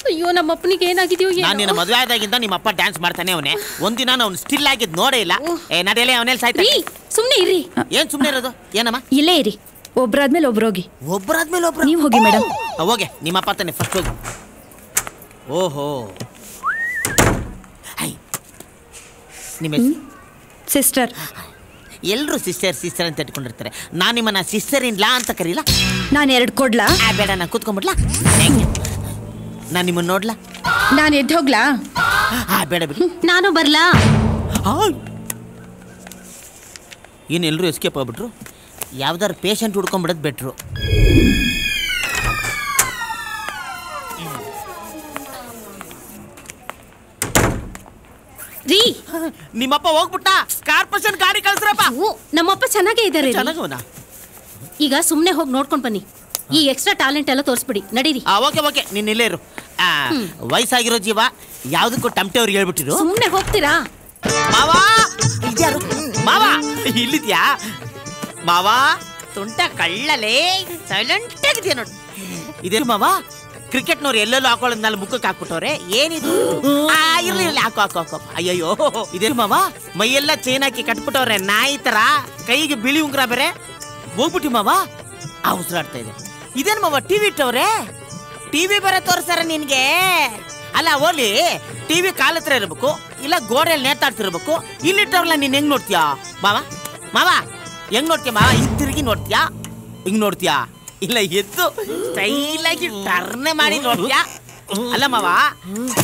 ಅಯ್ಯೋ ನಮ್ಮಪ್ಪನಿಗೆ ಏನಾಗಿದೆಯೋ ನಾನು ನಿನ್ನ ಮದುವೆ ಆದಾಗಿಂದ ನಿಮ್ಮಪ್ಪ ಡ್ಯಾನ್ಸ್ ಮಾಡ್ತಾನೆ ಅವನೇ. ಒಂದಿನ ಅವ್ನು ಸ್ಟಿಲ್ ಆಗಿದ್ದು ನೋಡೇ ಇಲ್ಲ. ನಡೆಯಲೇ ಅವನೇಲಿ ಸಾಯ್ತಾನೆ. ಸುಮ್ಮನೆ ಇರ್ರಿ. ಏನ್ ಸುಮ್ಮನೆ ಇರೋದು? ಏನಮ್ಮ? ಇಲ್ಲೇ ಇರಿ, ಒಬ್ರಾದ್ಮೇಲೆ ಒಬ್ರು ಹೋಗಿ. ಒಬ್ಬರಾದ್ಮೇಲೆ ಒಬ್ರು? ನೀವು ಹೋಗಿ ಮೇಡಮ್. ಹೋಗೆ, ನಿಮ್ಮಪ್ಪ ತಾನೆ ಫಸ್ಟ್ ಹೋಗಿ. ಓಹೋ, ನಿಮ್ಮ ಸಿಸ್ಟರ್. ಎಲ್ಲರೂ ಸಿಸ್ಟರ್ ಸಿಸ್ಟರ್ ಅಂತ ಇಟ್ಕೊಂಡಿರ್ತಾರೆ. ನಾನು ನಿಮ್ಮನ್ನ ಸಿಸ್ಟರ್ ಇನ್ ಲಾ ಅಂತ ಕರೀಲ? ನಾನು 2 ಕೊಡ್ಲಾ? ಬೇಡ, ನಾನು ಕೂತ್ಕೊಂಡ್ಬಿಡ್ಲಾ? ನಾನು ನಿಮ್ಮನ್ನ ನೋಡ್ಲಾ? ನಾನು ಎದ್ದು ಹೋಗ್ಲಾ? ಬೇಡ ಬಿಡಿ. ನಾನು ಬರ್ಲಾ? ಏನು ಎಲ್ಲರೂ ಎಸ್ಕೇಪ್ ಆಗ್ಬಿಟ್ರು? ಯಾವ್ದಾರು ಪೇಷಂಟ್ ಹುಡ್ಕೊಂಡ್ಬಿಡೋದು ಬೆಟ್ರು. ರೀ, ನಿಮ್ಮಪ್ಪ ಹೋಗ್ಬಿಟ್ಟ. ಕಾರ್ಪೊರೇಷನ್ ಗಾಡಿ ಕಳ್ಸ್ರಪ್ಪ. ನಮ್ಮಪ್ಪ ಚೆನ್ನಾಗೇ ಇದ್ದಾರೆ. ಚೆನ್ನಾಗವನ? ಈಗ ಸುಮ್ಮನೆ ಹೋಗಿ ನೋಡ್ಕೊಂಡು ಬನ್ನಿ. ಈ ಎಕ್ಸ್ಟ್ರಾ ಟ್ಯಾಲೆಂಟ್ ಎಲ್ಲ ತೋರಿಸ್ಬಿಡಿ. ನಡೀರಿ. ಓಕೆ ಓಕೆ, ನೀನ್ ಇಲ್ಲೇ ಇರು. ವಯಸ್ಸಾಗಿರೋ ಜೀವ ಯಾವ್ದಕ್ಕೂ ಟಮಟೆ ಅವ್ರಿಗೆ ಹೇಳ್ಬಿಟ್ಟಿರು. ಸುಮ್ಮನೆ ಹೋಗ್ತೀರಾ? ಮಾವಾ ಇದ್ಯಾರು? ಮಾವಾ ಇಲ್ಲಿದ್ಯಾ? ಮಾವಾ ತುಂಟ ಕಳ್ಳಲೇ, ಸೈಲೆಂಟ್ ಆಗಿದ್ಯಾ ನೋಡಿ. ಇದೇನು ಮಾವಾ? ಕ್ರಿಕೆಟ್ನವ್ರು ಎಲ್ಲೆಲ್ಲೂ ಹಾಕೊಳ್ಳೋದ್ಮೇಲೆ ಮುಖಕ್ಕೆ ಹಾಕ್ಬಿಟ್ಟವ್ರೆ. ಏನಿದು? ಇರ್ಲಿ ಹಾಕೋ ಹಾಕೋ ಹಾಕೋ. ಅಯ್ಯಯ್ಯೋ, ಇದೇನು ಮಾವಾ? ಮೈಯೆಲ್ಲ ಚೈನ್ ಹಾಕಿ ಕಟ್ಬಿಟ್ಟವ್ರೆ ನಾಯಿ ತರ. ಕೈಗೆ ಬಿಳಿ ಉಂಗ್ರ ಬೇರೆ. ಹೋಗ್ಬಿಟ್ಟಿ ಮಾವಾ? ಉಸಿರಾಡ್ತಾ ಇದೆ. ಇದೇನು ಮಾವ ಟಿವಿ ಇಟ್ಟವ್ರೆ? ಟಿವಿ ಬೇರೆ ತೋರಿಸ್ತಾರ ನಿನ್ಗೆ? ಅಲ್ಲ ಹೋಗ್ಲಿ, ಟಿವಿ ಕಾಲ ಹತ್ರ ಇರ್ಬೇಕು, ಇಲ್ಲ ಗೋಡೆಯಲ್ಲಿ ನೇತಾಡ್ತಿರ್ಬೇಕು. ಇಲ್ಲಿಟ್ಟವ್ರಲ್ಲ ನೀನ್ ಹೆಂಗ್ ನೋಡ್ತೀಯಾ ಮಾವ? ಮಾವ ಹೆಂಗ್ ನೋಡ್ತೀಯ ಮಾವ? ಹಿಂಗ್ ತಿರುಗಿ ನೋಡ್ತೀಯಾ? ಹಿಂಗ್ ನೋಡ್ತೀಯಾ? ಇಲ್ಲ ಎದ್ದು ಸ್ಟೈಲಾಗಿ ಟರ್ನೆ ಮಾಡಿ ನೋಡ್ತೀಯಾ? ಅಲ್ಲ ಮಾವ,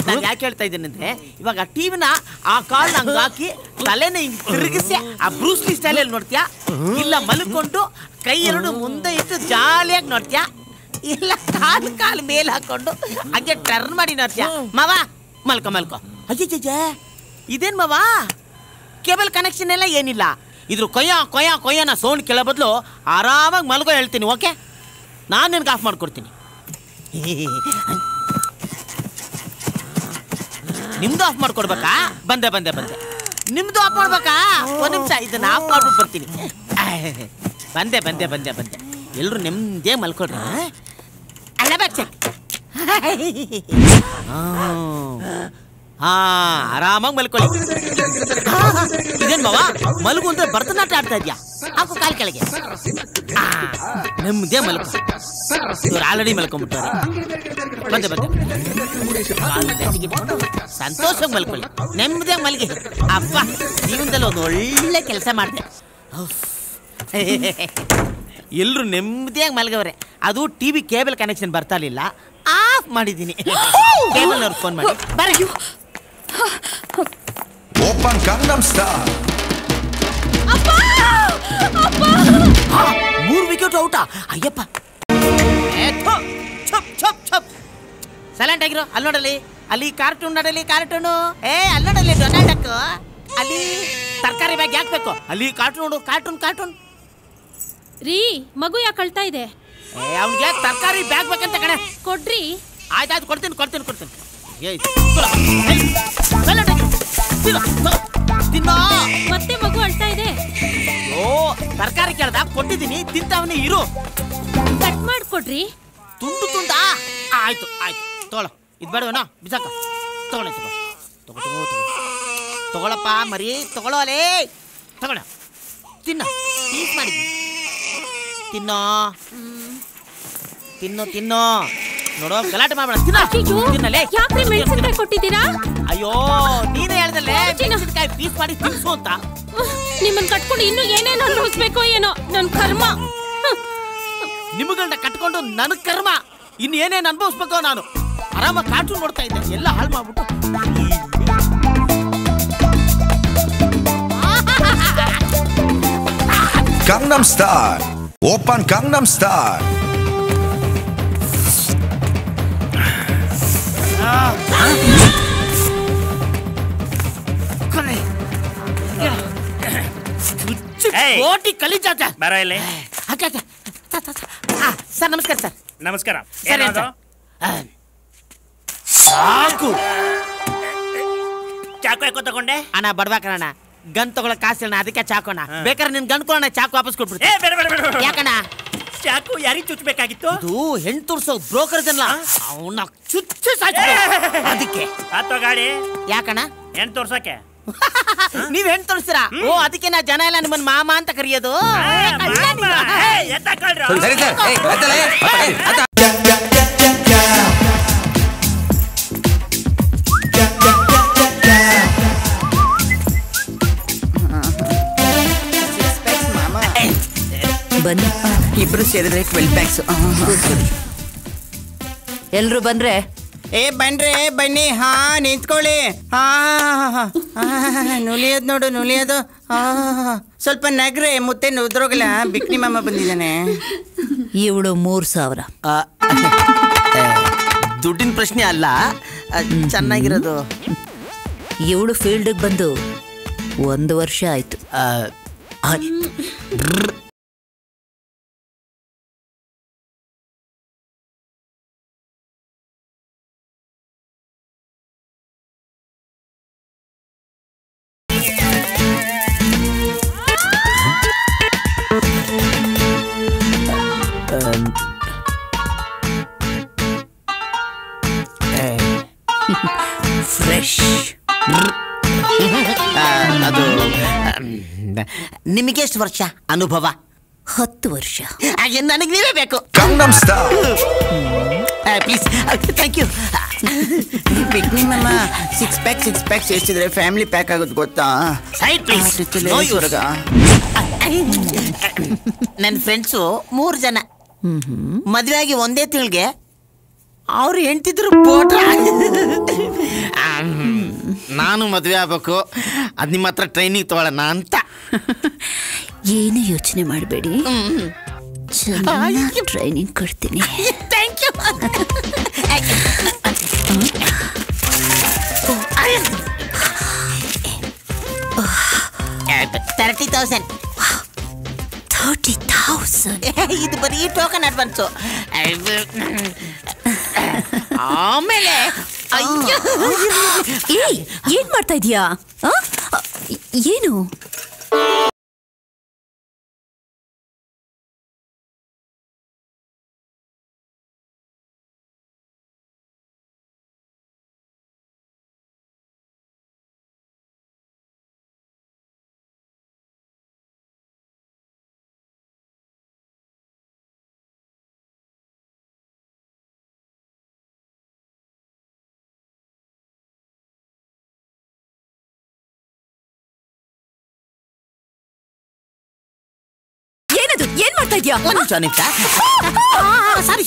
ನಾನು ಯಾಕೆ ಹೇಳ್ತಾ ಇದ್ದೇನೆ ಅಂದ್ರೆ, ಇವಾಗ ಟಿವಿನ ಆ ಕಾಲ್ ಹಂಗ ಹಾಕಿ ತಲೆನ ಹಿಂಗ್ ತಿರುಗಿಸಿ ಆ ಬ್ರೂಸ್ಲಿ ಸ್ಟೈಲಲ್ಲಿ ನೋಡ್ತೀಯಾ? ಇಲ್ಲ ಮಲ್ಕೊಂಡು ಕೈ ಎರಡು ಮುಂದೆ ಇಟ್ಟು ಜಾಲಿಯಾಗಿ ನೋಡ್ತೀಯಾ? ಇಲ್ಲ ಕಾಲು ಮೇಲೆ ಹಾಕೊಂಡು ಹಾಗೆ ಟರ್ನ್ ಮಾಡಿ ನೋಡ್ತೀಯಾ? ಮಾವ ಮಲ್ಕೊ ಮಲ್ಕೊ. ಅಜ್ಜಜ್ಜ, ಇದೇನ್ ಮಾವ? ಕೇಬಲ್ ಕನೆಕ್ಷನ್ ಎಲ್ಲ ಏನಿಲ್ಲ. ಇದ್ರ ಕೊಯ್ಯ ಕೊಯ್ಯ ಕೊಯ್ಯನ ಸೌಂಡ್ ಕೇಳೋ ಬದಲು ಆರಾಮಾಗಿ ಮಲ್ಕೊ ಹೇಳ್ತೀನಿ. ಓಕೆ, ನಾನು ನಿನ್ಗೆ ಆಫ್ ಮಾಡ್ಕೊಡ್ತೀನಿ. ನಿಮ್ದು ಆಫ್ ಮಾಡ್ಕೊಡ್ಬೇಕಾ? ಬಂದೆ ಬಂದೆ ಬಂದೆ. ನಿಮ್ದು ಆಫ್ ಮಾಡ್ಬೇಕಾ? ಒಂದು ನಿಮಿಷ, ಇದನ್ನ ಆಫ್ ಮಾಡ್ಬಿಟ್ಟು ಬರ್ತೀನಿ. ಬಂದೆ ಬಂದೆ ಬಂದೆ ಬಂದೆ. ಎಲ್ಲರೂ ನೆಮ್ಮದೇ ಮಲ್ಕೊಡ್ರಿ. ಅಲ್ಲ ಬಚ್ಚ, ಆರಾಮಾಗಿ ಮಲ್ಕೊಳ್ಳಿ. ಇದೇನ್ ಮಾವ ಮಲಗು ಅಂದ್ರೆ ಭರತನಾಟ್ಯ ಆಡ್ತಾ ಇದ್ಯಾ? ಹಾಕು ಕಾಲ್ ಕೆಳಗೆ. ನೆಮ್ಮದೇ ಮಲ್ಕೊ. ಇವ್ರು ಆಲ್ರೆಡಿ ಮಲ್ಕೊಂಡ್ಬಿಟ್ಟವ್ರೆ. ಬಂದೆ ಬಂದೆ. ಸಂತೋಷವಾಗಿ ಮಲ್ಕೊಳ್ಳಿ, ನೆಮ್ಮದಿಯಾಗಿ ಮಲ್ಗಿ. ಅಪ್ಪ, ಜೀವನದಲ್ಲಿ ಒಂದು ಒಳ್ಳೆ ಕೆಲಸ ಮಾಡಿದೆ. ಎಲ್ಲರೂ ನೆಮ್ಮದಿಯಾಗಿ ಮಲ್ಗವ್ರೆ. ಅದು ಟಿವಿ ಕೇಬಲ್ ಕನೆಕ್ಷನ್ ಬರ್ತಾ ಇರಲಿಲ್ಲ, ಆಫ್ ಮಾಡಿದ್ದೀನಿ. ಕೇಬಲ್ ಅವ್ರಿಗೆ ಫೋನ್ ಮಾಡಿ ಬರ. Open Gangnam star. 3 ವಿಕೆಟ್ ಔಟಾ? ಅಯ್ಯಪ್ಪ, ಸೈಲೆಂಟ್ ಆಗಿರೋ. ಅಲ್ಲಿ ನೋಡಲಿ, ಅಲ್ಲಿ ಕಾರ್ಟೂನ್ ನೋಡಲಿ, ಕಾರ್ಟೂನು. ಅಲ್ಲಿ ನೋಡಲಿ ಡೊನಾಲ್ಡ್ ಡಕ್. ಅಲ್ಲಿ ತರಕಾರಿ ಬ್ಯಾಗ್ ಯಾಕೆ ಬೇಕು? ಅಲ್ಲಿ ಕಾರ್ಟೂನ್ ನೋಡು, ಕಾರ್ಟೂನ್ ಕಾರ್ಟೂನ್. ರೀ, ಮಗು ಯಾಕೆ ಅಳ್ತಾ ಇದೆ? ಅವ್ನಿಗೆ ತರಕಾರಿ ಬ್ಯಾಗ್ ಬೇಕಂತ ಕಣೆ. ಕೊಡ್ರಿ. ಆಯ್ತಾಯ್ತು, ಕೊಡ್ತೀನಿ ಕೊಡ್ತೀನಿ ಕೊಡ್ತೀನಿ. ಮತ್ತೆ ಮಗು ಅಳ್ತಾ ಇದೆ. ಓ, ತರಕಾರಿ ಕೇಳ್ದ, ಕೊಟ್ಟಿದ್ದೀನಿ, ತಿಂತಾವನಿ. ಇರು, ಕಟ್ ಮಾಡ್ಕೊಡ್ರಿ. ತುಂಡು ತುಂಡ. ಆಯ್ತು ಆಯ್ತು, ತಗೊಳ. ಇದು ಬೇಡವೇನೋ, ಬಿಸಾಕ. ತಗೊಳ್ಳಿ, ತಗೋ ತಗೋ ತಗೋ ತಗೋ. ತಗೊಳಪ್ಪ ಮರಿ, ತಗೊಳ್ಳೋಲೇ. ತಗೊಳ, ತಿನ್ನ. ಪೀಸ್ ಮಾಡಿದ್ವಿ, ತಿನ್ನೋ. ತಿನ್ನು ತಿನ್ನು. ನೋಡೋ, ಗಲಾಟೆ ಮಾಡ್ಬೇಡ. ತಿನ್ನಲೇ. ಯಾಕ್ರಿ ಮೆಣಸಿನಕಾಯಿ ಕೊಟ್ಟಿದ್ದೀರಾ? ಅಯ್ಯೋ, ನೀನೇ ಹೇಳ್ದಲ್ಲೇ ಮೆಣಸಿನಕಾಯಿ ಪೀಸ್ ಮಾಡಿ ತಿನ್ಸು ಅಂತ. ನಿಮ್ಮನ್ನ ಕಟ್ಕೊಂಡು ಇನ್ನು ಏನೇನು ಅನುಭವಿಸ್ಬೇಕೋ ಏನೋ, ನನ್ ಕರ್ಮ. ನಿಮಗಳನ್ನ ಕಟ್ಕೊಂಡು ನನ್ ಕರ್ಮ. ಇನ್ನು ಏನೇನು ಅನುಭವಿಸ್ಬೇಕೋ ನಾನು. ಆರಾಮಾಗಿ ಕಾರ್ಟೂನ್ ನೋಡ್ತಾ ಇದ್ದೆ, ಎಲ್ಲ ಹಾಳು ಮಾಡ್ಬಿಟ್ಟು. Gangnam Style. Open Gangnam Style. ಕೋಟಿ ಕಲಿ ಚಾಚ ಬರ ಇಲ್ಲಿ. ಸರ್ ನಮಸ್ಕಾರ. ಸರ್ ನಮಸ್ಕಾರ. ಸಾಕು. ಚಾಕು ಯಾಕೋ ತಗೊಂಡೆ? ಅಣ್ಣ ಬಡ್ಬೇಕಣ್ಣ, ಗನ್ ತಗೊಳಕ್ ಕಾಸಿಲ್ಲ, ಅದಕ್ಕೆ ಚಾಕೋಣ. ಬೇಕಾದ್ರೆ ನಿನ್ ಗನ್ ಕೊಡೋಣ, ಚಾಕು ವಾಪಸ್ ಕೊಟ್ಬಿಡ್ತೀನಿ. ಯಾಕಣ್ಣ? ಚಾಕು ಯಾರಿಗೆ ಚುಚ್ಚಬೇಕಾಗಿತ್ತು? ಅದು ಹೆಣ್ಣು ತೋರ್ಸೋ ಬ್ರೋಕರ್ ಇದಲ್ಲ, ಅವನ ಚುಚ್ಚು ಅದಕ್ಕೆ. ಆತೋ ಗಾಡಿ ಯಾಕಣ್ಣ? ಹೆಣ್ಣು ತೋರ್ಸಕ್ಕೆ. ನೀವ್ ಹೆಣ್ಣು ತೋರಿಸ್ತೀರಾ? ಓ, ಅದಕ್ಕೆ ನಾ ಜನ ಎಲ್ಲ ನಿಮ್ಮನ್ನ ಮಾಮ ಅಂತ ಕರೆಯೋದು. ಬನ್ನಿ, ಇಬ್ರು ಸೇರಿದ್ರೆ 12 ಪ್ಯಾಕ್ಸ್. ಎಲ್ರು ಬಂದ್ರೆ ಬನ್ರಿ, ಬನ್ನಿ. ಹಾ, ನಿಂತ್ಕೊಳ್ಳಿ. ಹಾ, ನುಲಿಯೋದು ನೋಡು, ನುಲಿಯೋದು. ಸ್ವಲ್ಪ ನಗ್ರೆ, ಮುತ್ತೆ ಉದ್ರೋಗಲ್ಲ. ಬಿಕ್ನಿ ಮಾಮ ಬಂದಿದ್ದಾನೆ. ಇವಳು 3,000. ದುಡ್ಡಿನ ಪ್ರಶ್ನೆ ಅಲ್ಲ, ಚೆನ್ನಾಗಿರೋದು. ಇವಳು ಫೀಲ್ಡ್ಗೆ ಬಂದು 1 ವರ್ಷ ಆಯ್ತು. ಫ್ರೆಶ್. ಅದು ನಿಮಗೆ ಎಷ್ಟು ವರ್ಷ ಅನುಭವ? 10 ವರ್ಷ. ನನಗೆ ನೀವೇ ಬೇಕು. Gangnam Style. Please, thank you. Bikini ಮಾಮ 6 ಪ್ಯಾಕ್ಸ್ ಎಷ್ಟಿದ್ರೆ ಫ್ಯಾಮಿಲಿ ಪ್ಯಾಕ್ ಆಗೋದು ಗೊತ್ತಾ? Side please. ನನ್ನ ಫ್ರೆಂಡ್ಸು 3 ಜನ ಮದುವೆ ಆಗಿ 1 ತಿಂಗಳಿಗೆ ಅವ್ರು ಹೆಂಡ್ತಿದ್ರು ಪೋಟ್ರ. ನಾನು ಮದುವೆ ಆಗ್ಬೇಕು, ಅದು ನಿಮ್ಮ ಹತ್ರ ಟ್ರೈನಿಂಗ್ ತಗೊಳ್ಳೋಣ ಅಂತ. ಏನು ಯೋಚನೆ ಮಾಡಬೇಡಿ, ಚೆನ್ನಾಗಿ ಟ್ರೈನಿಂಗ್ ಕೊಡ್ತೀನಿ. Thank you. 30,000. 30,000? ಇದು ಬರೀ ಟೋಕನ್ ಅಡ್ವಾನ್ಸು. ಆಮೇಲೆ ಏನ್ ಮಾಡ್ತಾ ಇದೀಯಾ? ಏನು? ಏನ್ ಮಾಡ್ತಾ ಇದ್ಯಾ? ಸಾರಿ.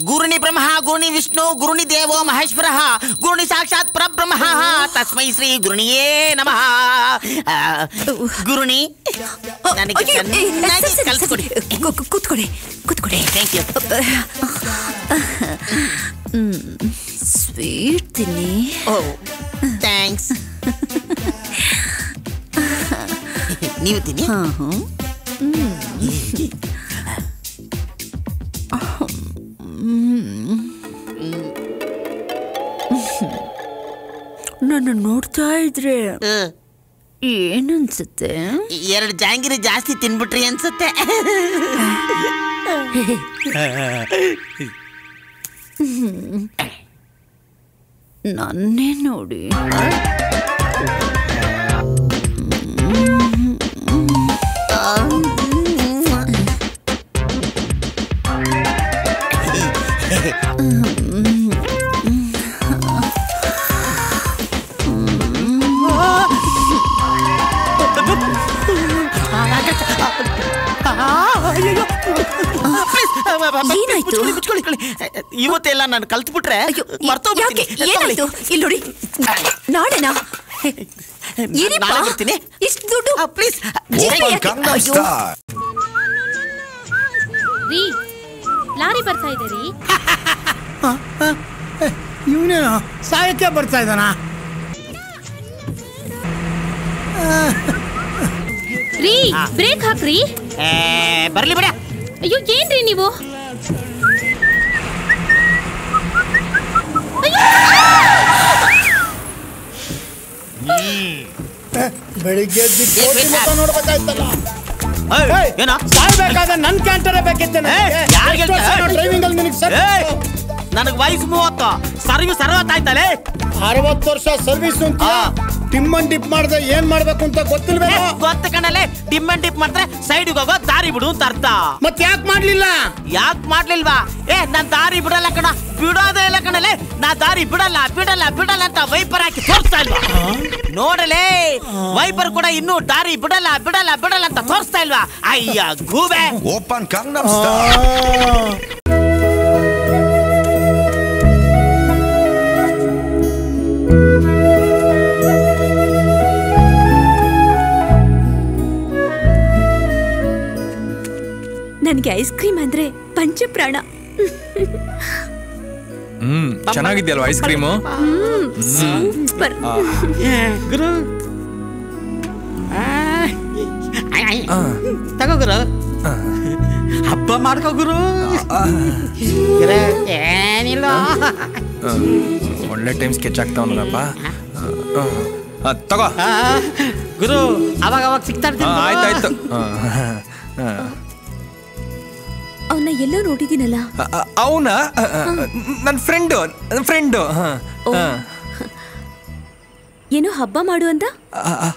ಗುರುನಿ ಬ್ರಹ್ಮ, ಗುರುನಿ ವಿಷ್ಣು, ಗುರುನಿ ದೇವೋ ಮಹೇಶ್ವರ, ಗುರುನಿ ಸಾಕ್ಷಾತ್ ಪರಬ್ರಹ್ಮ, ತಸ್ಮೈ ಶ್ರೀ ಗುರುನಿಯೇ ನಮಃ. ಗುರುನಿ, ನನಗೆ ಕಲಿಸ್ಕೊಡಿ. ಕೂತ್ಕೊಡಿ. Thank you. ಸ್ವೀಟ್ ತಿನ್ನಿ. Oh, thanks. ನೀವು ತಿನ್ನಿ. ನನ್ನ ನೋಡ್ತಾ ಇದ್ರೆ ಏನನ್ಸುತ್ತೆ? 2 ಜಾಂಗಿರಿ ಜಾಸ್ತಿ ತಿನ್ಬಿಟ್ರಿ ಅನ್ಸುತ್ತೆ. ನನ್ನೇ ನೋಡಿ. ಏನಾಯ್ತು? ಇವತ್ತೆಲ್ಲ ನಾನು ಕಲ್ತ್ಬಿಟ್ರೆ ಮರ್ತೋಗ್ಬಿಡ್ತೀನಿ. ಏನಾಯ್ತು? ಇಲ್ಲಿ ನೋಡಿ, ನಾಳೆನಾ? ನಾಳೆ ಬರ್ತೀನಿ. ಇಷ್ಟು ದುಡ್ಡು ಪ್ಲೀಸ್. Gangnam Style. ರೀ, ಲಾರಿ ಬರ್ತಾ ಇದೆ ರೀ. ಇವನೇನು ಸಾಯಕ್ಕೆ ಬರ್ತಾ ಇದ್ದಾನ? ರೀ, ಬ್ರೇಕ್ ಹಾಕ್ರಿ. ಬರ್ಲಿ ಬಿಡ. ಅಯ್ಯೋ, ಏನ್ರಿ ನೀವು? ಬೆಳಿಗ್ಗೆ ನೋಡ್ಬೇಕಾಯ್ತಲ್ಲ. ಏನ ಸಾಯ್ಬೇಕಾದ್ರೆ ನನ್ ಕ್ಯಾಂಟರೇ ಬೇಕಿತ್ತು. ಡ್ರೈವಿಂಗ್ ಅಲ್ಲಿ ನಿನಗೆ ನನಗ್ ವಯಸ್ಸು 30, ಸರ್ವಿಸ್ 60 ಆಯ್ತಲೇ. 60 ವರ್ಷ ಸರ್ವಿಸ್ ಅಂತ ಟಿಮ್ ಅಂಡ್ ಡಿಪ್ ಮಾಡ್ದೆ ಏನ್ ಮಾಡ್ಬೇಕು ಅಂತ ಗೊತ್ತಿಲ್ವೇನೋ? ಗೊತ್ತ ಕಣಲೆ, ಟಿಮ್ ಅಂಡ್ ಡಿಪ್ ಮಾಡಿದ್ರೆ ಸೈಡ್ಗೆ ಹೋಗೋ ದಾರಿ ಬಿಡು ಅಂತ ಅರ್ಥ. ಮತ್ತೆ ಯಾಕೆ ಮಾಡ್ಲಿಲ್ಲ? ಯಾಕೆ ಮಾಡ್ಲಿಲ್ವಾ? ನಾನ್ ದಾರಿ ಬಿಡಲ್ಲ ಕಣ, ಬಿಡೋದೇ ಇಲ್ಲ ಕಣಲೆ. ನಾ ದಾರಿ ಬಿಡಲ್ಲ ಬಿಡಲ್ಲ ಬಿಡಲ್ಲ ಅಂತ ವೈಪರ್ ಹಾಕಿ ತೋರಿಸ್ತಾ ಇಲ್ವಾ? ನೋಡಲೇ, ವೈಪರ್ ಕೂಡ ಇನ್ನೂ ದಾರಿ ಬಿಡಲ್ಲ ಬಿಡಲ್ಲ ಬಿಡಲ್ಲ ಅಂತ ತೋರಿಸ್ತಾ ಇಲ್ವಾ? ಅಯ್ಯ ಗೂಬೆ. Open Gangnam style. ನನಗೆ ಐಸ್ ಕ್ರೀಮ್ ಅಂದ್ರೆ ಪಂಚಪ್ರಾಣ. ಚೆನ್ನಾಗಿದ್ಯಲ್ವಾ ಐಸ್ ಕ್ರೀಮು? ಸೂಪರ್. ಗುರು ತಗೋ ಗುರು, ಹಬ್ಬ ಮಾಡ್ಕೋ ಗುರು. ಏನಿಲ್ಲ, ಒಳ್ಳೆ ಟೈಮ್ ಸ್ಕೆಚ್ ಆಗ್ತಾವನಪ್ಪ. ತಗೋ ಗುರು, ಅವಾಗ ಅವಾಗ ಸಿಗ್ತಾ ಇರ್ತೀನಿ. ಆಯ್ತಾಯ್ತು. ಅವನ್ನ ಎಲ್ಲೋ ನೋಡಿದ್ದೀನಲ್ಲ. ಅವನ ನನ್ನ ಫ್ರೆಂಡು. ಏನೋ ಹಬ್ಬ ಮಾಡು ಅಂದ.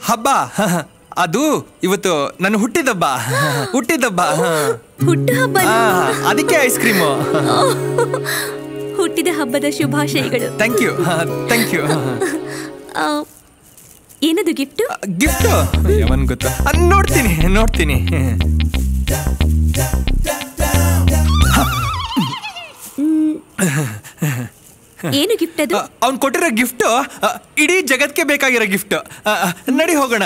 ಹಬ್ಬ ಅದು ಇವತ್ತು ನನ್ನ ಹುಟ್ಟಿದಬ್ಬ. ಹುಟ್ಟು ಹಬ್ಬ. ಅದಕ್ಕೆ ಐಸ್ ಕ್ರೀಮು. ಹುಟ್ಟಿದ ಹಬ್ಬದ ಶುಭಾಶಯಗಳು. Thank you. ಏನದು ಗಿಫ್ಟ್? ಯಾವನ್ ಗೊತ್ತಾ? ನೋಡ್ತೀನಿ. ಏನು ಗಿಫ್ಟ್ ಅದು? ಅವ್ನು ಕೊಟ್ಟಿರೋ ಗಿಫ್ಟ್ ಇಡೀ ಜಗತ್ಗೆ ಬೇಕಾಗಿರೋ ಗಿಫ್ಟ್. ನಡಿ ಹೋಗೋಣ.